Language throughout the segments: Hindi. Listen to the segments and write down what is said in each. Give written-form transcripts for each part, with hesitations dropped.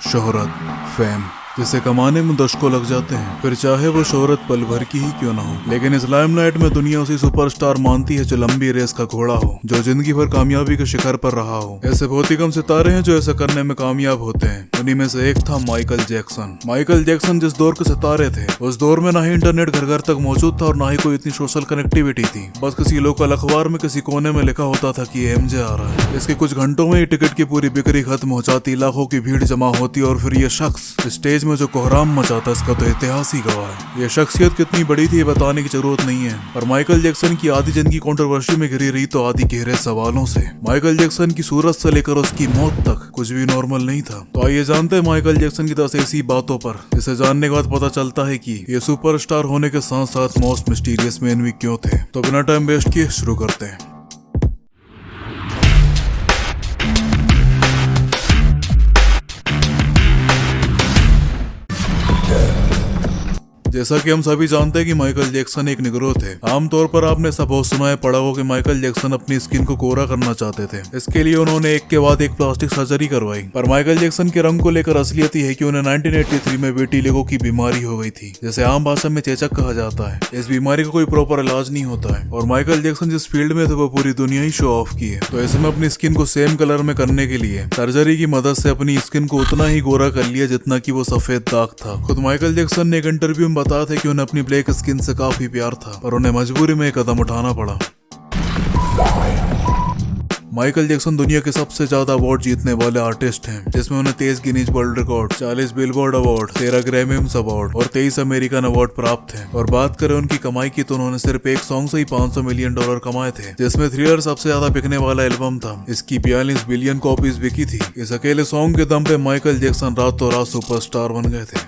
शोहरत, फेम, जिसे कमाने में दशकों लग जाते हैं, फिर चाहे वो शोहरत पल भर की ही क्यों ना हो। लेकिन इस लाइमलाइट में दुनिया उसी सुपरस्टार मानती है जो लंबी रेस का घोड़ा हो, जो जिंदगी भर कामयाबी के शिखर पर रहा हो। ऐसे बहुत ही कम सितारे हैं जो ऐसा करने में कामयाब होते हैं। उन्हीं में से एक था माइकल जैक्सन। माइकल जैक्सन जिस दौर के सितारे थे, उस दौर में ना ही इंटरनेट घर घर तक मौजूद था और ना ही कोई इतनी सोशल कनेक्टिविटी थी। बस किसी लोकल अखबार में किसी कोने में लिखा होता था कि एमजे आ रहा है। इसके कुछ घंटों में ही टिकट की पूरी बिक्री खत्म हो जाती, लाखों की भीड़ जमा होती और फिर ये शख्स स्टेज में जो कोहराम मचाता, इसका तो इतिहास ही गवाह है। ये शख्सियत कितनी बड़ी थी बताने की जरूरत नहीं है। और माइकल जैक्सन की आधी जिंदगी कंट्रोवर्सी में घिरी रही तो आधी गहरे सवालों से। माइकल जैक्सन की सूरत से लेकर उसकी मौत तक कुछ भी नॉर्मल नहीं था। तो आइए जानते हैं माइकल जैक्सन की 10 ऐसी बातों पर, जिसे जानने के बाद पता चलता है कि ये सुपरस्टार होने के साथ साथ मोस्ट मिस्टीरियस मैन भी क्यों थे। तो बिना टाइम वेस्ट किए शुरू करते हैं। जैसा कि हम सभी जानते हैं कि माइकल जैक्सन एक निग्रो थे। आमतौर पर आपने सब बहुत सुना है, पढ़ा हो कि माइकल जैक्सन अपनी स्किन को कोरा करना चाहते थे। इसके लिए उन्होंने एक के बाद एक प्लास्टिक सर्जरी करवाई। पर माइकल जैक्सन के रंग को लेकर असलियत है कि उन्हें 1983 में विटिलिगो की बीमारी हो गई थी, जिसे आम भाषा में चेचक कहा जाता है। इस बीमारी का कोई प्रॉपर इलाज नहीं होता है और माइकल जैक्सन जिस फील्ड में थे वो पूरी दुनिया ही शो ऑफ की है। तो ऐसे में अपनी स्किन को सेम कलर में करने के लिए सर्जरी की मदद से अपनी स्किन को उतना ही गोरा कर लिया जितना की वो सफेद दाग था। खुद माइकल जैक्सन ने एक इंटरव्यू में बताया था कि उन्हें अपनी ब्लैक स्किन से काफी प्यार था, पर उन्हें मजबूरी में एक कदम उठाना पड़ा। माइकल जैक्सन दुनिया के सबसे ज्यादा अवार्ड जीतने वाले आर्टिस्ट हैं, जिसमें उन्हें 23 Guinness world record, 40 billboard award, 13 Grammys award और 23 अमेरिकन अवार्ड प्राप्त हैं। और बात करें उनकी कमाई की तो उन्होंने सिर्फ एक सॉन्ग से ही $500 मिलियन कमाए थे, जिसमें थ्रिलर सबसे ज्यादा बिकने वाला एल्बम था। इसकी 42 बिलियन कॉपीज बिकी थी। इस अकेले सॉन्ग के दम पे माइकल जैक्सन रातों रात सुपरस्टार बन गए थे।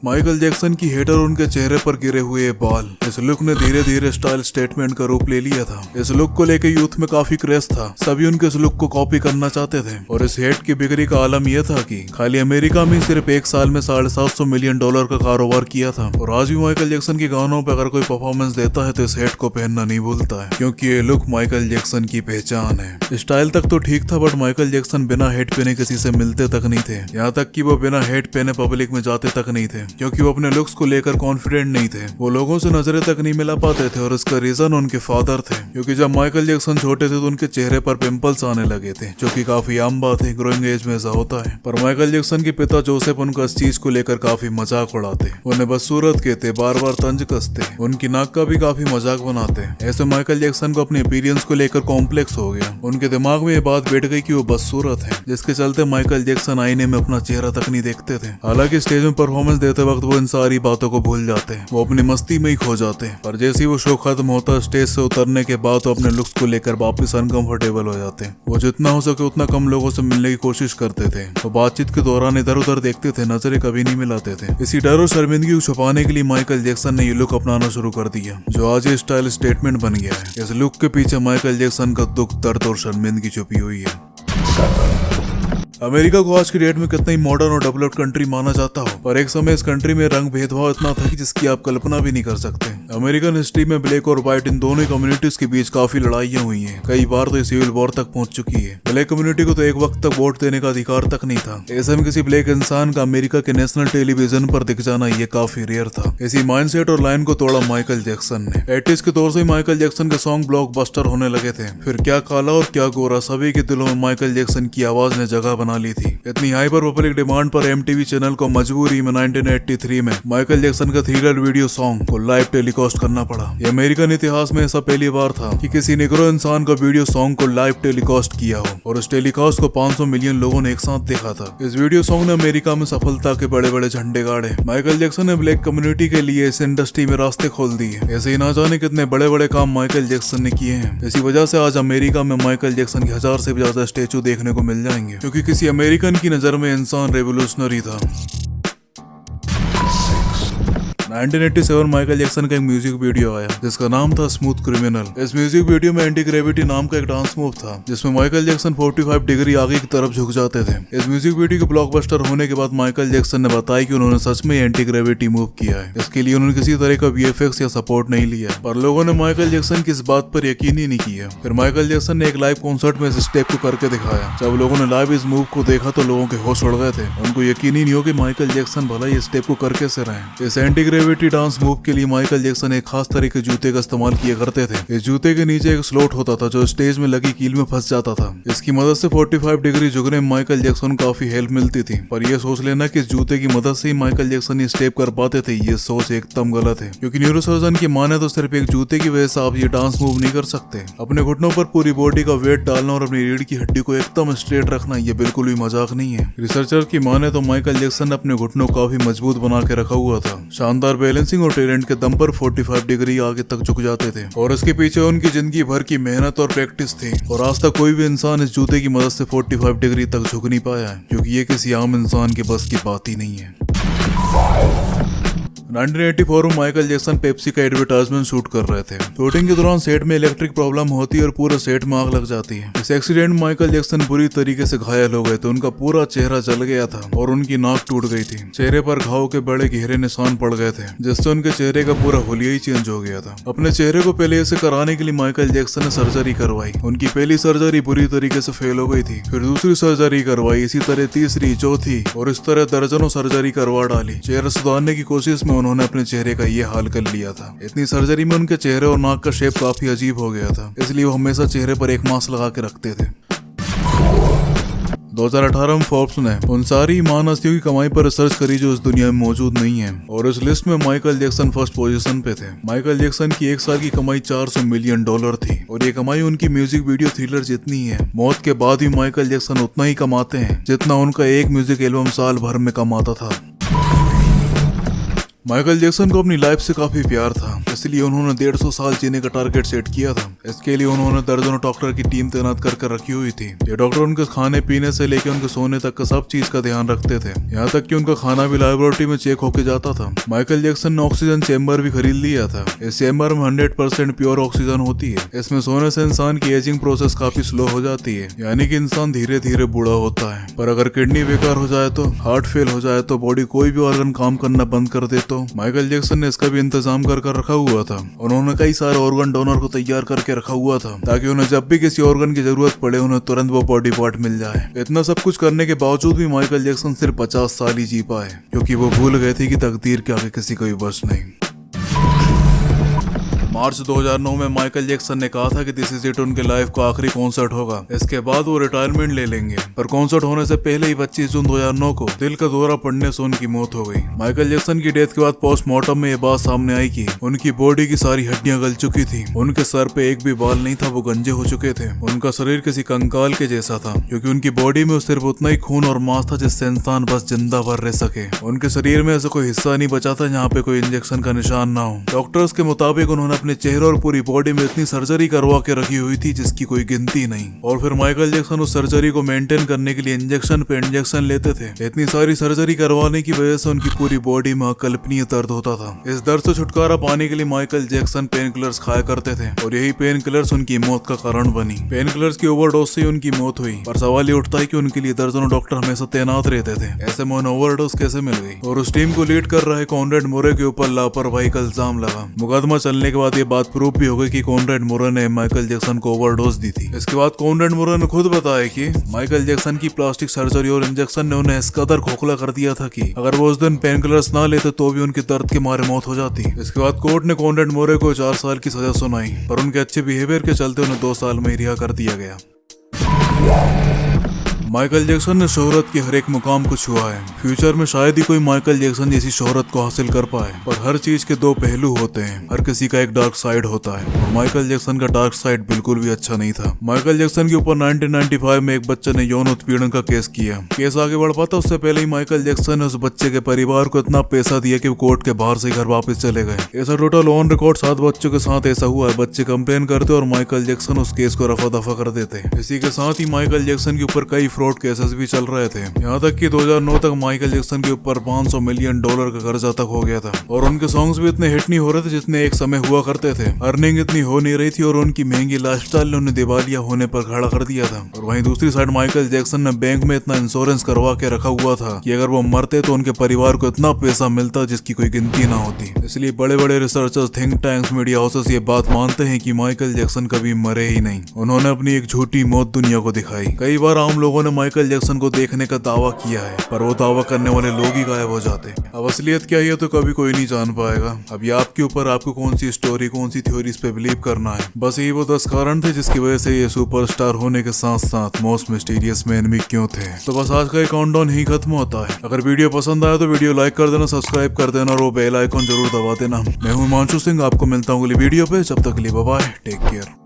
माइकल जैक्सन की हेटर उनके चेहरे पर गिरे हुए बाल, इस लुक ने धीरे धीरे स्टाइल स्टेटमेंट का रूप ले लिया था। इस लुक को लेकर यूथ में काफी क्रेज था, सभी उनके इस लुक को कॉपी करना चाहते थे। और इस हेट की बिक्री का आलम यह था कि खाली अमेरिका में सिर्फ एक साल में $750 मिलियन का कारोबार किया था। और आज भी माइकल जैक्सन के गानों पर अगर कोई परफॉर्मेंस देता है तो इस हेट को पहनना नहीं भूलता है, क्योंकि ये लुक माइकल जैक्सन की पहचान है। स्टाइल तक तो ठीक था, बट माइकल जैक्सन बिना हेट पहने किसी से मिलते तक नहीं थे। यहाँ तक कि वो बिना हेट पहने पब्लिक में जाते तक नहीं थे, क्योंकि वो अपने लुक्स को लेकर कॉन्फिडेंट नहीं थे। वो लोगों से नजरें तक नहीं मिला पाते थे और इसका रीजन उनके फादर थे, क्योंकि जब माइकल जैक्सन छोटे थे तो उनके चेहरे पर पिंपल्स आने लगे थे, जो कि काफी आम बात है, ग्रोइंग एज में ऐसा होता है। पर माइकल जैक्सन के पिता जोसेफ उनका इस चीज को लेकर काफी मजाक उड़ाते, उन्हें बदसूरत कहते, बार बार तंज कसते, उनकी नाक का भी काफी मजाक बनाते। ऐसे माइकल जैक्सन को अपने अपीयरेंस को लेकर कॉम्प्लेक्स हो गया। उनके दिमाग में ये बात बैठ गई कि वो बदसूरत है, जिसके चलते माइकल जैक्सन आईने में अपना चेहरा तक नहीं देखते थे। हालांकि स्टेज में परफॉर्मेंस देते वक्त वो इन सारी बातों को भूल जाते हैं, वो अपनी मस्ती में ही खो जाते हैं। पर जैसे ही वो शो खत्म होता है, स्टेज से उतरने के बाद तो अपने लुक्स को लेकर वापस अनकंफर्टेबल हो जाते हैं। वो जितना हो सके उतना कम लोगों से मिलने की कोशिश करते थे। वो बातचीत के दौरान इधर उधर देखते थे, नजरें कभी नहीं मिलाते थे। इसी डर और शर्मिंदगी को छुपाने के लिए माइकल जैक्सन ने ये लुक अपनाना शुरू कर दिया, जो आज ये स्टाइल स्टेटमेंट बन गया है। इस लुक के पीछे माइकल जैक्सन का दुख, दर्द और शर्मिंदगी छुपी हुई है। अमेरिका को आज की डेट में कितना ही मॉडर्न और डेवलप्ड कंट्री माना जाता हो, पर एक समय इस कंट्री में रंग भेदभाव इतना था कि जिसकी आप कल्पना भी नहीं कर सकते। अमेरिकन हिस्ट्री में ब्लैक और व्हाइट इन दोनों कम्युनिटीज के बीच काफी लड़ाइयां हुई हैं। कई बार तो ये सिविल वॉर तक पहुंच चुकी है। ब्लैक कम्युनिटी को तो एक वक्त तक वोट देने का अधिकार तक नहीं था। ऐसे में किसी ब्लैक इंसान का अमेरिका के नेशनल टेलीविजन पर दिख जाना ये काफी रेयर था। इसी माइंडसेट और लाइन को तोड़ा माइकल जैक्सन ने। 80s के दौर से माइकल जैक्सन के सॉन्ग ब्लॉकबस्टर होने लगे थे। फिर क्या काला और क्या गोरा, सभी के दिलों में माइकल जैक्सन की आवाज ने जगह बना ली थी। इतनी हाइपर पब्लिक डिमांड पर MTV चैनल को मजबूरी में 1983 में माइकल जैक्सन का थ्रिलर वीडियो सॉन्ग को लाइव टेलीकास्ट करना पड़ा। ये अमेरिकन इतिहास में ऐसा पहली बार था कि किसी निग्रो इंसान का वीडियो सॉन्ग को लाइव टेलीकास्ट किया हो, और उस टेलीकास्ट को 500 मिलियन लोगों ने एक साथ देखा था। इस वीडियो सॉन्ग ने अमेरिका में सफलता के बड़े बड़े झंडे गाड़े। माइकल जैक्सन ने ब्लैक कम्युनिटी के लिए इस इंडस्ट्री में रास्ते खोल दिए। ऐसे ही ना जाने कितने बड़े बड़े काम माइकल जैक्सन ने किए हैं। इसी वजह से आज अमेरिका में माइकल जैक्सन के 1000 से भी ज्यादा स्टेचू देखने को मिल जाएंगे, क्योंकि किसी अमेरिकन की नजर में इंसान रेवोल्यूशनरी था। 1987 माइकल जैक्सन का एक म्यूजिक वीडियो आया जिसका नाम था स्मूथ क्रिमिनल। इस म्यूजिक वीडियो में एंटी ग्रेविटी नाम का एक डांस मूव था जिसमें माइकल जैक्सन 45 डिग्री आगे की तरफ झुक जाते थे। इस म्यूजिक वीडियो के ब्लॉकबस्टर होने के बाद माइकल जैक्सन ने बताया कि उन्होंने सच में एंटी ग्रेविटी मूव किया है। इसके लिए उन्होंने किसी तरह का VFX या सपोर्ट नहीं लिया, पर लोगों ने माइकल जैक्सन की इस बात पर यकीन ही नहीं किया। फिर माइकल जैक्सन ने एक लाइव कॉन्सर्ट में इस स्टेप को करके दिखाया। जब लोगों ने लाइव इस मूव को देखा तो लोगों के होश उड़ गए थे। उनको यकीन ही नहीं हो कि माइकल जैक्सन भला ये स्टेप को करके से रहे। इस एंटी ग्रेविटी डांस मूव के लिए माइकल जैक्सन एक खास तरह के जूते का इस्तेमाल किया करते थे। इस जूते के नीचे एक स्लॉट होता था जो स्टेज में लगी कील में फंस जाता था। इसकी मदद से 45 डिग्री झुकने में माइकल जैक्सन को काफी हेल्प मिलती थी। पर यह सोच लेना कि इस जूते की मदद से ही माइकल जैक्सन ये स्टेप कर पाते थे, ये सोच एकदम गलत है। क्योंकि न्यूरोसर्जन की माने तो सिर्फ एक जूते की वजह से आप ये डांस मूव नहीं कर सकते। अपने घुटनों पर पूरी बॉडी का वेट डालना और अपनी रीढ़ की हड्डी को एकदम स्ट्रेट रखना ये बिल्कुल भी मजाक नहीं है। रिसर्चर की माने तो माइकल जैक्सन ने अपने घुटनों को काफी मजबूत बना के रखा हुआ था। शानदार बैलेंसिंग और टैलेंट के दम पर 45 डिग्री आगे तक झुक जाते थे और इसके पीछे उनकी जिंदगी भर की मेहनत और प्रैक्टिस थी। और आज तक कोई भी इंसान इस जूते की मदद से 45 डिग्री तक झुक नहीं पाया है, क्योंकि ये किसी आम इंसान के बस की बात ही नहीं है। 1984 में माइकल जैक्सन पेप्सी का एडवर्टाइजमेंट शूट कर रहे थे। शूटिंग के दौरान सेट में इलेक्ट्रिक प्रॉब्लम होती है और पूरे सेट में आग लग जाती है। इस एक्सीडेंट में माइकल जैक्सन बुरी तरीके से घायल हो गए थे। उनका पूरा चेहरा जल गया था और उनकी नाक टूट गई थी। चेहरे पर घाव के बड़े गहरे निशान पड़ गए थे जिससे उनके चेहरे का पूरा हुलिया ही चेंज हो गया था। अपने चेहरे को पहले से कराने के लिए माइकल जैक्सन ने सर्जरी करवाई। उनकी पहली सर्जरी बुरी तरीके से फेल हो गई थी, फिर दूसरी सर्जरी करवाई, इसी तरह तीसरी, चौथी और इस तरह दर्जनों सर्जरी करवा डाली। चेहरा सुधारने की कोशिश में उन्होंने अपने चेहरे ये हाल कर लिया था। इतनी सर्जरी में उनके चेहरे और नाक का शेप काफी अजीब हो गया था, इसलिए वो हमेशा चेहरे पर एक मास्क लगा के रखते थे। 2018 में फोर्ब्स ने उन सारी महान हस्तियों की कमाई पर रिसर्च करी जो इस दुनिया में मौजूद नहीं है, और इस लिस्ट में माइकल जैक्सन फर्स्ट पोजीशन पे थे। माइकल जैक्सन की एक साल की कमाई $400 मिलियन थी और ये कमाई उनकी म्यूजिक वीडियो थ्रिलर जितनी है। मौत के बाद भी माइकल जैक्सन उतना ही कमाते हैं जितना उनका एक म्यूजिक एल्बम साल भर में कमाता था। माइकल जैक्सन को अपनी लाइफ से काफी प्यार था, इसलिए उन्होंने 150 साल जीने का टारगेट सेट किया था। इसके लिए उन्होंने दर्जनों डॉक्टर की टीम तैनात कर रखी हुई थी। ये डॉक्टर उनके खाने पीने से लेकर उनके सोने तक का सब चीज का ध्यान रखते थे, यहाँ तक कि उनका खाना भी लेबोरेटरी में चेक होके जाता था। माइकल जैक्सन ने ऑक्सीजन चेम्बर भी खरीद लिया था। इस चेम्बर में 100% प्योर ऑक्सीजन होती है। इसमें सोने से इंसान की एजिंग प्रोसेस काफी स्लो हो जाती है, यानी कि इंसान धीरे धीरे बूढ़ा होता है। पर अगर किडनी बेकार हो जाए तो, हार्ट फेल हो जाए तो, बॉडी कोई भी ऑर्गन काम करना बंद कर दे तो माइकल जैक्सन ने इसका भी इंतजाम कर रखा हुआ था। उन्होंने कई सारे ऑर्गन डोनर को तैयार करके रखा हुआ था ताकि उन्हें जब भी किसी ऑर्गन की जरूरत पड़े उन्हें तुरंत वो बॉडी पार्ट मिल जाए। इतना सब कुछ करने के बावजूद भी माइकल जैक्सन सिर्फ 50 साल ही जी पाए, क्योंकि वो भूल गए थे कि तकदीर के आगे किसी का भी बस नहीं। मार्च 2009 में माइकल जैक्सन ने कहा था कि दिस इज इट उनके लाइफ का आखिरी कॉन्सर्ट होगा, इसके बाद वो रिटायरमेंट ले लेंगे। पर कॉन्सर्ट होने से पहले ही 25 जून 2009 को दिल का दौरा पड़ने से उनकी मौत हो गई। माइकल जैक्सन की डेथ के बाद पोस्टमार्टम में ये बात सामने आई कि उनकी बॉडी की सारी हड्डियां गल चुकी थी, उनके सर पे एक भी बाल नहीं था, वो गंजे हो चुके थे। उनका शरीर किसी कंकाल के जैसा था, क्योंकि उनकी बॉडी में सिर्फ उतना ही खून और मांस था जिससे इंसान बस जिंदा भर रह सके। उनके शरीर में ऐसा कोई हिस्सा नहीं बचा था जहाँ पे कोई इंजेक्शन का निशान ना हो। डॉक्टर्स के मुताबिक उन्होंने अपने चेहरे और पूरी बॉडी में इतनी सर्जरी करवा के रखी हुई थी जिसकी कोई गिनती नहीं। और फिर माइकल जैक्सन उस सर्जरी को मेंटेन करने के लिए इंजेक्शन पे इंजेक्शन लेते थे। इतनी सारी सर्जरी करवाने की वजह से उनकी पूरी बॉडी में अकल्पनीय दर्द होता था। इस दर्द से छुटकारा पाने के लिए माइकल जैक्सन पेन किलर्स खाया करते थे और यही पेन किलर्स उनकी मौत का कारण बनी। पेन किलर्स की ओवरडोज से उनकी मौत हुई। पर सवाल ये उठता है कि उनके लिए दर्जनों डॉक्टर हमेशा तैनात रहते थे, ऐसे में उन्हें ओवरडोज कैसे मिल गई? और उस टीम को लीड कर रहे कॉनरेड मोरे के ऊपर लापरवाही का इल्जाम लगा। मुकदमा चलने के बाद ये बात प्रूफ भी हो गई कि कॉनरेड मोरे ने माइकल जैक्सन को ओवरडोज दी थी। इसके बाद कॉनरेड मोरे ने खुद बताया कि माइकल जैक्सन की प्लास्टिक सर्जरी और इंजेक्शन ने उन्हें इस कदर खोखला कर दिया था कि अगर वो उस दिन पेन किलर्स ना लेते तो भी उनकी दर्द के मारे मौत हो जाती। इसके बाद कोर्ट ने कॉनरेड मोरे को 4 साल की सजा सुनाई, पर उनके अच्छे बिहेवियर के चलते उन्हें 2 साल में रिहा कर दिया गया। माइकल जैक्सन ने शोहरत के हर एक मुकाम को छुआ है। फ्यूचर में शायद ही कोई माइकल जैक्सन जैसी शोहरत को हासिल कर पाए, पर हर चीज के 2 पहलू होते हैं। हर किसी का एक डार्क साइड होता है और माइकल जैक्सन का डार्क साइड बिल्कुल भी अच्छा नहीं था। माइकल जैक्सन के ऊपर 1995 में एक बच्चे ने यौन उत्पीड़न का केस किया। केस आगे बढ़ पाता उससे पहले ही माइकल जैक्सन ने उस बच्चे के परिवार को इतना पैसा दिया कि वो कोर्ट के बाहर से घर वापस चले गए। ऐसा टोटल ऑन रिकॉर्ड 7 बच्चों के साथ ऐसा हुआ है। बच्चे कंप्लेन करते और माइकल जैक्सन उस केस को रफा दफा कर देते। इसी के साथ ही माइकल जैक्सन के ऊपर कई फ्रॉड केसेस भी चल रहे थे। यहाँ तक कि 2009 तक माइकल जैक्सन के ऊपर $500 मिलियन का कर्जा तक हो गया था और उनके सॉन्ग्स भी इतने हिट नहीं हो रहे थे जितने एक समय हुआ करते थे। अर्निंग इतनी हो नहीं रही थी और उनकी महंगी लाइफस्टाइल ने उन्हें दिवालिया होने पर खड़ा कर दिया था। और वहीं दूसरी साइड माइकल जैक्सन ने बैंक में इतना इंश्योरेंस करवा के रखा हुआ था कि अगर वो मरते तो उनके परिवार को इतना पैसा मिलता जिसकी कोई गिनती ना होती। इसलिए बड़े बड़े researchers, think tanks, media houses ये बात मानते हैं कि माइकल जैक्सन कभी मरे ही नहीं। उन्होंने अपनी एक झूठी मौत दुनिया को दिखाई। कई बार आम लोगों ने माइकल जैक्सन को देखने का दावा किया है पर वो दावा करने वाले लोग ही गायब हो जाते। अब असलियत क्या है तो कभी कोई नहीं जान पाएगा। अब ये आपके ऊपर, आपको कौन सी स्टोरी, कौन सी थ्योरीज पे बिलीव करना है। बस यही वो 10 कारण थे जिसकी वजह से ये सुपरस्टार होने के साथ साथ मोस्ट मिस्टीरियस मैन भी क्यों थे। तो बस आज का ये काउंटडाउन ही खत्म होता है। अगर वीडियो पसंद आया तो वीडियो लाइक कर देना, सब्सक्राइब कर देना और वो बेल आइकॉन जरूर दबा देना। मैं हूं हिमांशु सिंह, आपको मिलता हूं अगली वीडियो पे। जब तक के लिए बाय बाय, टेक केयर।